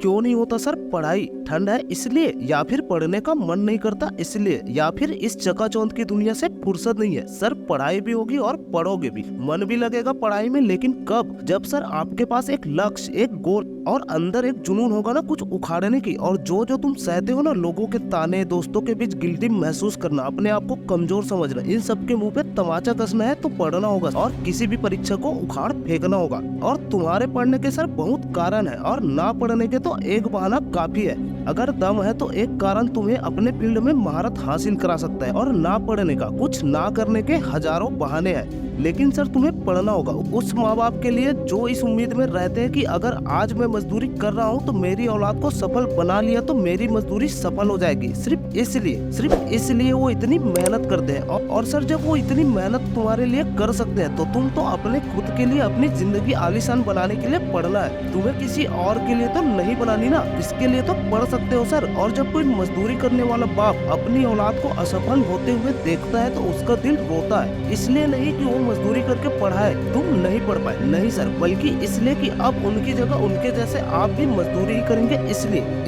क्यों नहीं होता सर? पढ़ाई ठंड है इसलिए, या फिर पढ़ने का मन नहीं करता इसलिए, या फिर इस चकाचौंध की दुनिया से फुर्सत नहीं है? सर पढ़ाई भी होगी और पढ़ोगे भी, मन भी लगेगा पढ़ाई में, लेकिन कब? जब सर आपके पास एक लक्ष्य, एक गोल और अंदर एक जुनून होगा ना कुछ उखाड़ने की। और जो जो तुम सहते हो ना, लोगों के ताने, दोस्तों के बीच गिल्टी महसूस करना, अपने आप को कमजोर समझना, इन सब के मुंह पे तमाचा कसना है तो पढ़ना होगा और किसी भी परीक्षा को उखाड़ फेंकना होगा। और तुम्हारे पढ़ने के सर बहुत कारण है और ना पढ़ने के तो एक बहाना काफी है। अगर दम है तो एक कारण तुम्हें अपने फील्ड में महारत हासिल करा सकता है, और ना पढ़ने का, कुछ ना करने के हजारों बहाने हैं। लेकिन सर तुम्हें पढ़ना होगा उस माँ बाप के लिए जो इस उम्मीद में रहते हैं कि अगर आज मैं मजदूरी कर रहा हूँ तो मेरी औलाद को सफल बना लिया तो मेरी मजदूरी सफल हो जाएगी। सिर्फ इसलिए वो इतनी मेहनत करते हैं। और सर जब वो इतनी मेहनत तुम्हारे लिए कर सकते हैं तो तुम तो अपने खुद के लिए, अपनी जिंदगी आलीशान बनाने के लिए पढ़ना है। तुम्हें किसी और के लिए तो नहीं बनानी ना, इसके लिए तो पढ़ सकते हो सर। और जब कोई मजदूरी करने वाला बाप अपनी औलाद को असफल होते हुए देखता है तो उसका दिल रोता है। इसलिए नहीं कि वो मजदूरी करके पढ़ाए तुम नहीं पढ़ पाए, नहीं सर, बल्कि इसलिए कि अब उनकी जगह उनके जैसे आप भी मजदूरी ही करेंगे।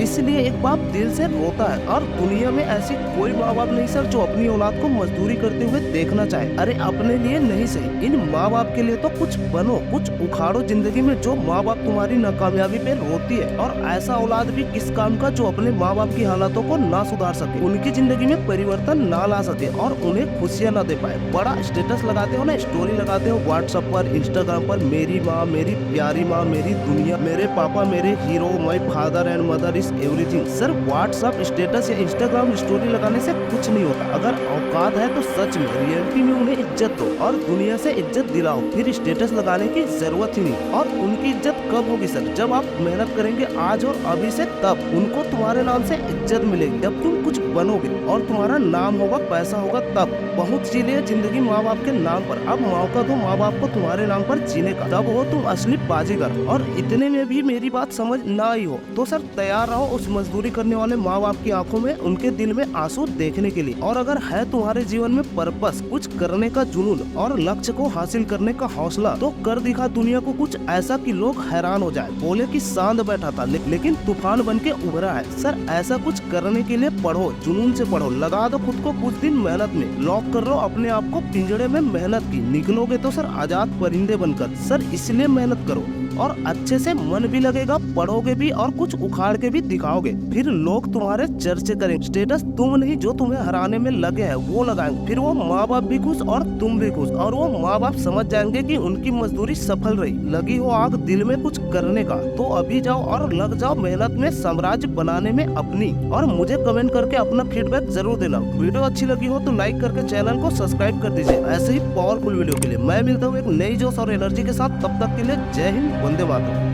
इसलिए एक बाप दिल से रोता है। और दुनिया में ऐसी कोई माँ बाप नहीं सर जो अपनी औलाद को मजदूरी करते हुए देखना चाहे। अरे अपने लिए नहीं सही, इन माँ बाप के लिए तो कुछ बनो, कुछ उखाड़ो जिंदगी में। जो माँ बाप तुम्हारी नाकामयाबी पे रोती है, और ऐसा औलाद भी किस काम का जो अपने माँ बाप की हालातों को ना सुधार सके, उनकी जिंदगी में परिवर्तन ना ला सके और उन्हें खुशियाँ ना दे पाए। बड़ा स्टेटस लगाते हो ना, स्टोरी लगाते हो व्हाट्सएप पर, इंस्टाग्राम पर, मेरी माँ, मेरी प्यारी माँ, मेरी दुनिया, मेरे पापा, मेरे hero, my father and mother is everything. Sir WhatsApp status या इंस्टाग्राम स्टोरी लगाने से कुछ नहीं होता। अगर औकात है तो सच में रियलिटी में उन्हें इज्जत दो और दुनिया से इज्जत दिलाओ, फिर स्टेटस लगाने की जरूरत ही नहीं। और उनकी इज्जत कब होगी सर? जब आप मेहनत करेंगे आज और अभी से, तब उनको तुम्हारे नाम से इज्जत मिलेगी। जब तुम कुछ बनोगे और तुम्हारा नाम होगा, पैसा होगा, तब बहुत चीजें जिंदगी माँ बाप के नाम पर। अब मौका दो माँ बाप को तुम्हारे नाम पर जीने का, तब हो तुम असली बाजीगर। और इतने में भी मेरी बात समझ ना आई हो तो सर तैयार रहो उस मजदूरी करने वाले माँ बाप की आंखों में, उनके दिल में आंसू देखने के लिए। और अगर है तुम्हारे जीवन में पर्पस, कुछ करने का जुनून और लक्ष्य को हासिल करने का हौसला, तो कर दिखा दुनिया को कुछ ऐसा कि लोग हैरान हो जाए, बोले कि सांड बैठा था लेकिन तूफान बन के उभरा है। सर ऐसा कुछ करने के लिए पढ़ो, जुनून से पढ़ो, लगा दो खुद को कुछ दिन मेहनत में, लॉक कर लो अपने आप को पिंजड़े में मेहनत की। निकलोगे तो सर आजाद परिंदे बनकर। सर इसलिए मेहनत करो और अच्छे से मन भी लगेगा, पढ़ोगे भी और कुछ उखाड़ के भी दिखाओगे, फिर लोग तुम्हारे चर्चे करेंगे। स्टेटस तुम नहीं, जो तुम्हें हराने में लगे हैं वो लगाएंगे, फिर वो माँ बाप भी खुश और तुम भी खुश। और वो माँ बाप समझ जाएंगे कि उनकी मजदूरी सफल रही। लगी हो आग दिल में कुछ करने का तो अभी जाओ और लग जाओ मेहनत में, साम्राज्य बनाने में अपनी। और मुझे कमेंट करके अपना फीडबैक जरूर देना। वीडियो अच्छी लगी हो तो लाइक करके चैनल को सब्सक्राइब कर दीजिए। ऐसे ही पावरफुल वीडियो के लिए मैं मिलता हूँ एक नई जोश और एनर्जी के साथ। तब तक के लिए जय हिंद, वंदे मातरम।